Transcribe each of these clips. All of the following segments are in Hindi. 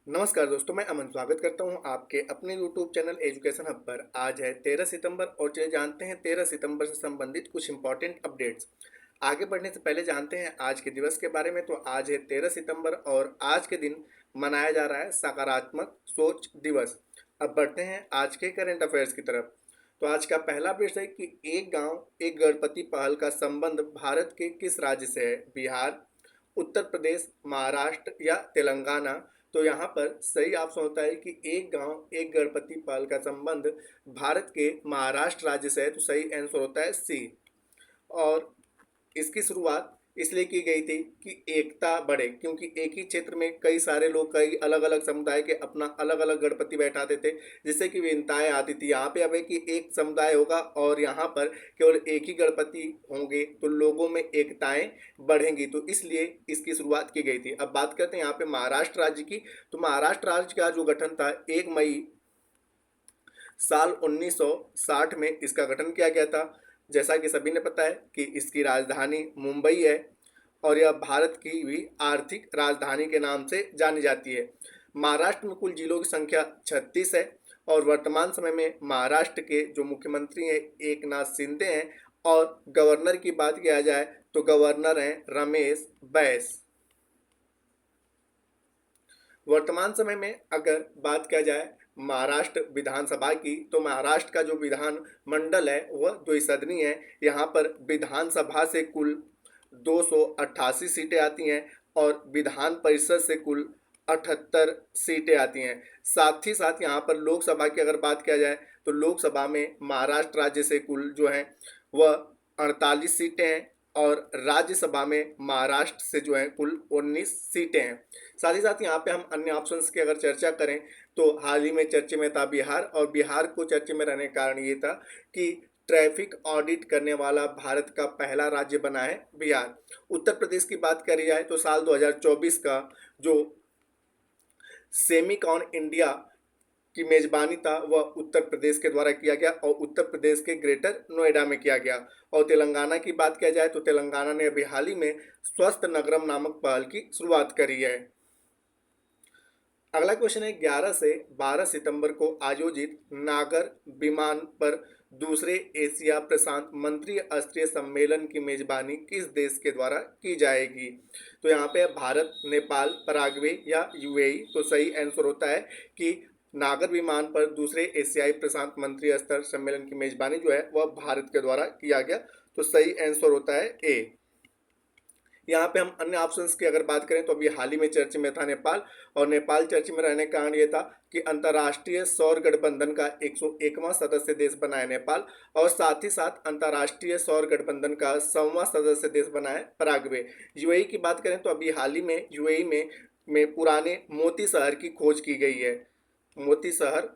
नमस्कार दोस्तों, मैं अमन स्वागत करता हूं आपके अपने YouTube चैनल एजुकेशन हब पर। आज है 13 सितंबर और चलिए जानते हैं 13 सितंबर से संबंधित कुछ इंपॉर्टेंट अपडेट्स। आगे बढ़ने से पहले जानते हैं आज के दिवस के बारे में। तो आज है 13 सितंबर और आज के दिन मनाया जा रहा है सकारात्मक सोच दिवस। अब बढ़ते हैं आज के करंट अफेयर्स की तरफ। तो आज का पहला प्रश्न है कि एक गांव एक गणपति पहल का संबंध भारत के किस राज्य से है? बिहार, उत्तर प्रदेश, महाराष्ट्र या तेलंगाना? तो यहाँ पर सही ऑप्शन होता है कि एक गांव एक गणपति पहल का संबंध भारत के महाराष्ट्र राज्य से है। तो सही आंसर होता है सी। और इसकी शुरुआत इसलिए की गई थी कि एकता बढ़े, क्योंकि एक ही क्षेत्र में कई सारे लोग कई अलग अलग समुदाय के अपना अलग अलग गणपति बैठाते थे, जिससे कि भिन्नताएं आती थी। यहाँ पे अब है कि एक समुदाय होगा और यहाँ पर केवल एक ही गणपति होंगे तो लोगों में एकताएं बढ़ेंगी, तो इसलिए इसकी शुरुआत की गई थी। अब बात करते हैं यहाँ पे महाराष्ट्र राज्य की। तो महाराष्ट्र राज्य का जो गठन था 1 मई साल 1960 में इसका गठन किया गया था। जैसा कि सभी ने पता है कि इसकी राजधानी मुंबई है और यह भारत की भी आर्थिक राजधानी के नाम से जानी जाती है। महाराष्ट्र में कुल जिलों की संख्या 36 है और वर्तमान समय में महाराष्ट्र के जो मुख्यमंत्री हैं एकनाथ शिंदे हैं और गवर्नर की बात किया जाए तो गवर्नर हैं रमेश बैस। वर्तमान समय में अगर बात किया जाए महाराष्ट्र विधानसभा की, तो महाराष्ट्र का जो विधान मंडल है वह द्विसदनीय है। यहाँ पर विधानसभा से कुल 288 सीटें आती हैं और विधान परिषद से कुल 78 सीटें आती हैं। साथ ही साथ यहाँ पर लोकसभा की अगर बात किया जाए तो लोकसभा में महाराष्ट्र राज्य से कुल जो है वह 48 सीटें हैं और राज्यसभा में महाराष्ट्र से जो है कुल 19 सीटें हैं। साथ ही साथ यहाँ पे हम अन्य ऑप्शंस की अगर चर्चा करें तो हाल ही में चर्चे में था बिहार, और बिहार को चर्चे में रहने का कारण ये था कि ट्रैफिक ऑडिट करने वाला भारत का पहला राज्य बना है बिहार। उत्तर प्रदेश की बात करी जाए तो साल 2024 का जो सेमिकॉन इंडिया की मेजबानी था वह उत्तर प्रदेश के द्वारा किया गया और उत्तर प्रदेश के ग्रेटर नोएडा में किया गया। और तेलंगाना की बात किया जाए तो तेलंगाना ने अभी हाल ही में स्वस्थ नगरम नामक पहल की शुरुआत करी है। अगला क्वेश्चन है 11 से 12 सितंबर को आयोजित नागर विमान पर दूसरे एशिया प्रशांत मंत्री स्तरीय सम्मेलन की मेजबानी किस देश के द्वारा की जाएगी? तो यहाँ पे भारत, नेपाल, पराग्वे या यूएई? तो सही आंसर होता है कि नागर विमान पर दूसरे एशियाई प्रशांत मंत्री स्तर सम्मेलन की मेजबानी जो है वह भारत के द्वारा किया गया। तो सही आंसर होता है ए। यहाँ पे हम अन्य ऑप्शंस की अगर बात करें तो अभी हाल ही में चर्चा में था नेपाल, और नेपाल चर्चा में रहने का कारण ये था कि अंतर्राष्ट्रीय सौर गठबंधन का 101वां सदस्य देश बना है नेपाल, और साथ ही साथ अंतर्राष्ट्रीय सौर गठबंधन का 100वां सदस्य देश बना है पराग्वे। यूएई की बात करें तो अभी हाल ही में यूएई में पुराने मोती शहर की खोज की गई है। मोती शहर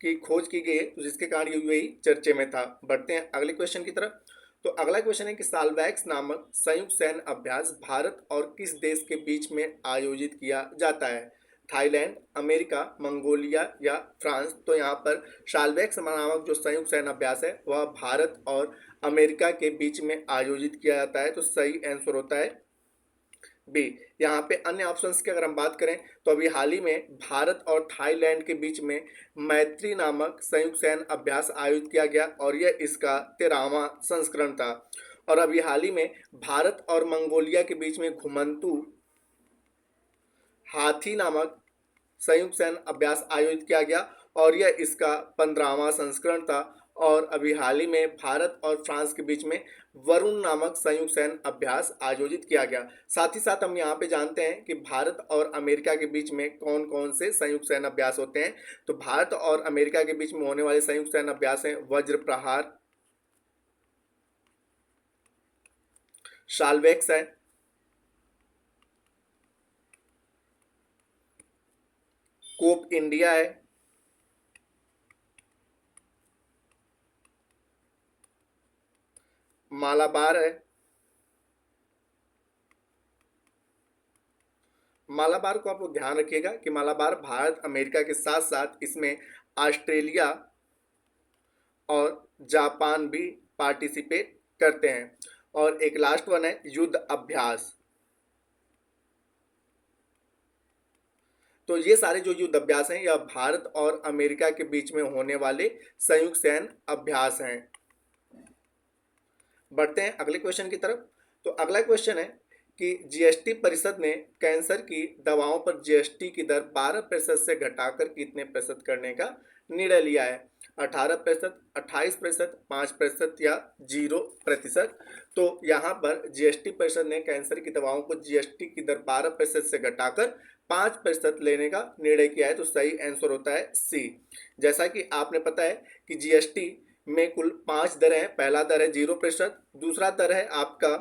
की खोज की गई है तो जिसके कारण यूएई चर्चे में था। बढ़ते हैं अगले क्वेश्चन की तरफ। तो अगला क्वेश्चन है कि साल्वैक्स नामक संयुक्त सैन्य अभ्यास भारत और किस देश के बीच में आयोजित किया जाता है? थाईलैंड, अमेरिका, मंगोलिया या फ्रांस? तो यहाँ पर साल्वैक्स नामक जो संयुक्त सैन्य अभ्यास है वह भारत और अमेरिका के बीच में आयोजित किया जाता है। तो सही आंसर होता है बी। यहाँ पे अन्य ऑप्शंस की अगर हम बात करें तो अभी हाल ही में भारत और थाईलैंड के बीच में मैत्री नामक संयुक्त सैन्य अभ्यास आयोजित किया गया और यह इसका 13वां संस्करण था। और अभी हाल ही में भारत और मंगोलिया के बीच में घुमंतू हाथी नामक संयुक्त सैन्य अभ्यास आयोजित किया गया और यह इसका 15वां संस्करण था। और अभी हाल ही में भारत और फ्रांस के बीच में वरुण नामक संयुक्त सैन्य अभ्यास आयोजित किया गया। साथ ही साथ हम यहाँ पे जानते हैं कि भारत और अमेरिका के बीच में कौन कौन से संयुक्त सैन्य अभ्यास होते हैं। तो भारत और अमेरिका के बीच में होने वाले संयुक्त सैन्य अभ्यास हैं वज्र प्रहार, साल्वेक्स है, कोप इंडिया है, मालाबार है। मालाबार को आप लोग ध्यान रखिएगा कि मालाबार भारत अमेरिका के साथ साथ इसमें ऑस्ट्रेलिया और जापान भी पार्टिसिपेट करते हैं। और एक लास्ट वन है युद्ध अभ्यास। तो ये सारे जो युद्ध अभ्यास हैं यह भारत और अमेरिका के बीच में होने वाले संयुक्त सैन्य अभ्यास हैं। बढ़ते हैं अगले क्वेश्चन की तरफ। तो अगला क्वेश्चन है कि जीएसटी परिषद ने कैंसर की दवाओं पर जीएसटी की दर 12% से घटाकर कितने प्रतिशत करने का निर्णय लिया है? 18%, 28%, 5% या 0%। तो यहाँ पर जीएसटी परिषद ने कैंसर की दवाओं को जीएसटी की दर 12% से घटाकर 5% लेने का निर्णय किया है। तो सही आंसर होता है सी। जैसा कि आपने पता है कि जीएसटी में कुल 5 दरें हैं। पहला दर है 0%, दूसरा दर है आपका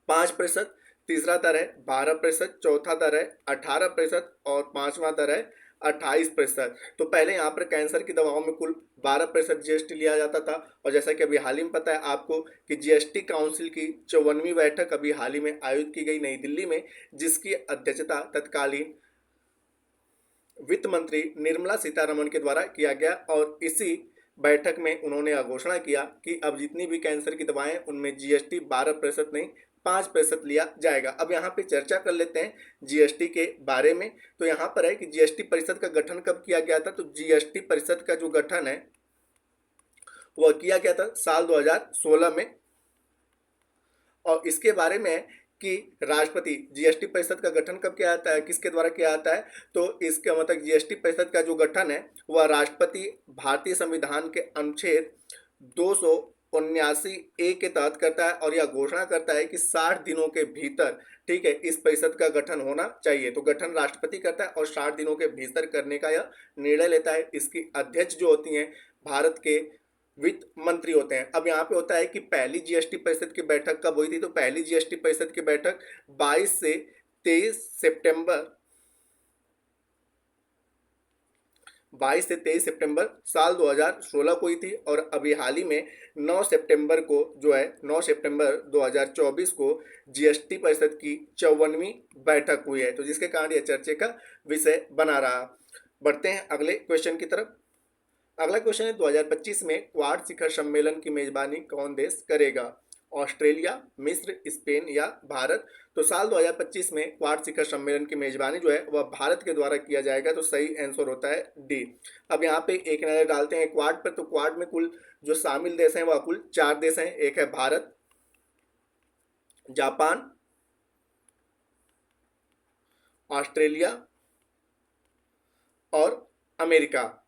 5%, तीसरा दर है 12%, चौथा दर है 18% और पांचवा दर है 28%। तो पहले यहाँ पर कैंसर की दवाओं में कुल 12% जीएसटी लिया जाता था, और जैसा कि अभी हाल ही में पता है आपको कि जीएसटी काउंसिल की 54वीं बैठक अभी हाल ही में आयोजित की गई नई दिल्ली में, जिसकी अध्यक्षता तत्कालीन वित्त मंत्री निर्मला सीतारमण के द्वारा किया गया। और इसी बैठक में उन्होंने यह घोषणा किया कि अब जितनी भी कैंसर की दवाएं उनमें जीएसटी 12% नहीं 5% लिया जाएगा। अब यहाँ पे चर्चा कर लेते हैं जीएसटी के बारे में। तो यहाँ पर है कि जीएसटी परिषद का गठन कब किया गया था? तो जीएसटी परिषद का जो गठन है वह किया गया था साल 2016 में। और इसके बारे में कि राष्ट्रपति जीएसटी परिषद का गठन कब किया जाता है, किसके द्वारा किया जाता है? तो इसका मतलब जीएसटी परिषद का जो गठन है वह राष्ट्रपति भारतीय संविधान के अनुच्छेद 279A के तहत करता है, और यह घोषणा करता है कि 60 दिनों के भीतर, ठीक है, इस परिषद का गठन होना चाहिए। तो गठन राष्ट्रपति करता है और 60 दिनों के भीतर करने का यह निर्णय लेता है। इसकी अध्यक्ष जो होती हैं भारत के वित्त मंत्री होते हैं। अब यहाँ पे होता है कि पहली जीएसटी परिषद की बैठक कब हुई थी? तो पहली जीएसटी परिषद की बैठक 22 से 23 सितंबर साल 2016 को हुई थी। और अभी हाल ही में 9 सितंबर को जो है 9 सितंबर 2024 को जीएसटी परिषद की 54वीं बैठक हुई है, तो जिसके कारण यह चर्चे का विषय बना रहा। बढ़ते हैं अगले क्वेश्चन की तरफ। अगला क्वेश्चन है 2025 में क्वाड शिखर सम्मेलन की मेजबानी कौन देश करेगा? ऑस्ट्रेलिया, मिस्र, स्पेन या भारत? तो साल 2025 में क्वाड शिखर सम्मेलन की मेजबानी जो है वह भारत के द्वारा किया जाएगा। तो सही आंसर होता है डी। अब यहाँ पे एक नजर डालते हैं क्वाड पर। तो क्वाड में कुल जो शामिल देश हैं वह कुल 4 देश हैं। एक है भारत, जापान, ऑस्ट्रेलिया और अमेरिका।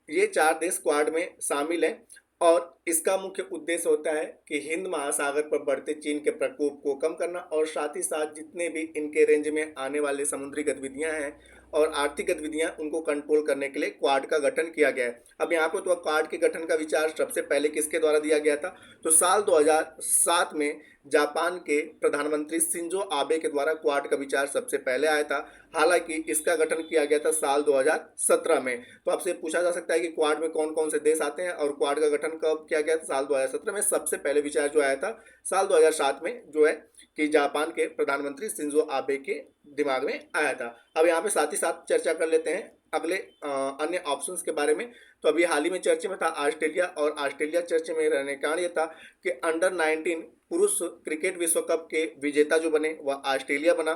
ये 4 देश क्वाड में शामिल हैं, और इसका मुख्य उद्देश्य होता है कि हिंद महासागर पर बढ़ते चीन के प्रकोप को कम करना, और साथ ही साथ जितने भी इनके रेंज में आने वाले समुद्री गतिविधियां हैं और आर्थिक गतिविधियां उनको कंट्रोल करने के लिए क्वाड का गठन किया गया है। अब यहाँ पर तो क्वाड के गठन का विचार सबसे पहले किसके द्वारा दिया गया था? तो साल 2007 में जापान के प्रधानमंत्री शिंजो आबे के द्वारा क्वाड का विचार सबसे पहले आया था। हालांकि इसका गठन किया गया था साल 2017 में। तो आपसे पूछा जा सकता है कि क्वाड में कौन कौन से देश आते हैं और क्वाड का गठन कब किया गया था? साल 2017 में। सबसे पहले विचार जो आया था साल 2007 में, जो है कि जापान के प्रधानमंत्री शिंजो आबे के दिमाग में आया था। अब यहाँ पे साथ ही साथ चर्चा कर लेते हैं अगले अन्य ऑप्शंस के बारे में। तो अभी हाल ही में चर्चे में था ऑस्ट्रेलिया, और ऑस्ट्रेलिया चर्चे में रहने का कारण ये था कि अंडर 19 पुरुष क्रिकेट विश्व कप के विजेता जो बने वह ऑस्ट्रेलिया बना।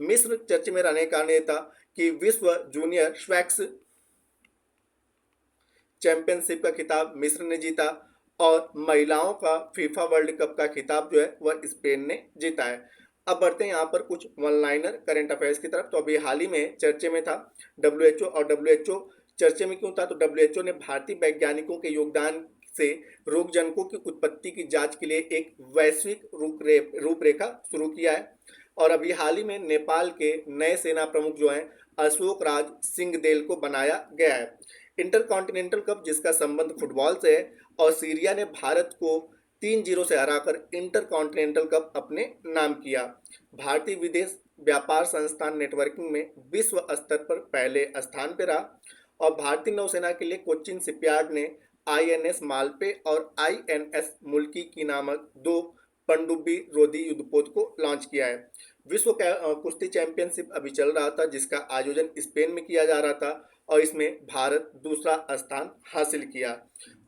मिस्र चर्चे में रहने का कारण ये था कि विश्व जूनियर स्वैक्स चैंपियनशिप का खिताब मिस्र ने जीता, और महिलाओं का फीफा वर्ल्ड कप का खिताब जो है वह स्पेन ने जीता है। अब बढ़ते हैं यहाँ पर कुछ वन लाइनर करंट अफेयर्स की तरफ। तो अभी हाल ही में चर्चे में था डब्ल्यूएचओ, और डब्ल्यूएचओ चर्चे में क्यों था? तो डब्ल्यूएचओ ने भारतीय वैज्ञानिकों के योगदान से रोगजनकों की उत्पत्ति की जांच के लिए एक वैश्विक रूपरेखा शुरू किया है। और अभी हाल ही में नेपाल के नए सेना प्रमुख जो हैं अशोक राज सिंहदेल को बनाया गया है। इंटरकॉन्टिनेंटल कप जिसका संबंध फुटबॉल से है, और सीरिया ने भारत को 3-0 से हराकर इंटरकॉन्टिनेंटल कप अपने नाम किया। भारतीय विदेश व्यापार संस्थान नेटवर्किंग में विश्व स्तर पर पहले स्थान पर रहा, और भारतीय नौसेना के लिए कोचिन शिपयार्ड ने आईएनएस मालपे और आईएनएस मुल्की की नामक 2 पनडुब्बी रोधी युद्धपोत को लॉन्च किया है। विश्व कुश्ती चैंपियनशिप अभी चल रहा था, जिसका आयोजन स्पेन में किया जा रहा था, और इसमें भारत दूसरा स्थान हासिल किया।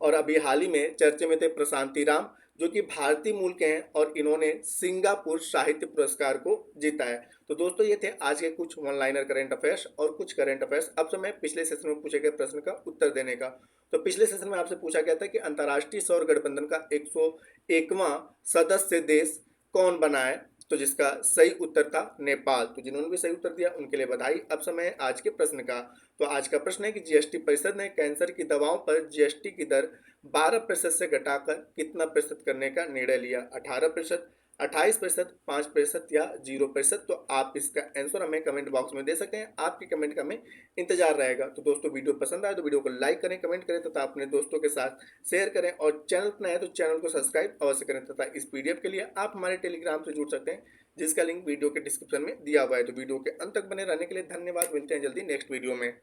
और अभी हाल ही में चर्चे में थे प्रशांति राम, जो कि भारतीय मूल के हैं और इन्होंने सिंगापुर साहित्य पुरस्कार को जीता है। तो दोस्तों ये थे आज के कुछ वन लाइनर करंट अफेयर्स और कुछ करंट अफेयर्स। अब समय पिछले सेशन में पूछे गए प्रश्न का उत्तर देने का। तो पिछले सेशन में आपसे पूछा गया था कि अंतर्राष्ट्रीय सौर गठबंधन का 101वां सदस्य देश कौन बना है, तो जिसका सही उत्तर था नेपाल। तो जिन्होंने भी सही उत्तर दिया उनके लिए बधाई। अब समय है आज के प्रश्न का। तो आज का प्रश्न है कि जीएसटी परिषद ने कैंसर की दवाओं पर जीएसटी की दर 12% से घटाकर कितना प्रतिशत करने का निर्णय लिया? 18%, 28%, 5% या 0%? तो आप इसका आंसर हमें कमेंट बॉक्स में दे सकते हैं। आपके कमेंट का हमें इंतजार रहेगा। तो दोस्तों वीडियो पसंद आए तो वीडियो को लाइक करें, कमेंट करें तथा अपने दोस्तों के साथ शेयर करें और चैनल पर नए हैं तो चैनल को सब्सक्राइब अवश्य करें तथा इस पीडीएफ के लिए आप हमारे टेलीग्राम से जुड़ सकते हैं जिसका लिंक वीडियो के डिस्क्रिप्शन में दिया हुआ है। तो वीडियो के अंत तक बने रहने के लिए धन्यवाद। मिलते हैं जल्दी नेक्स्ट वीडियो में।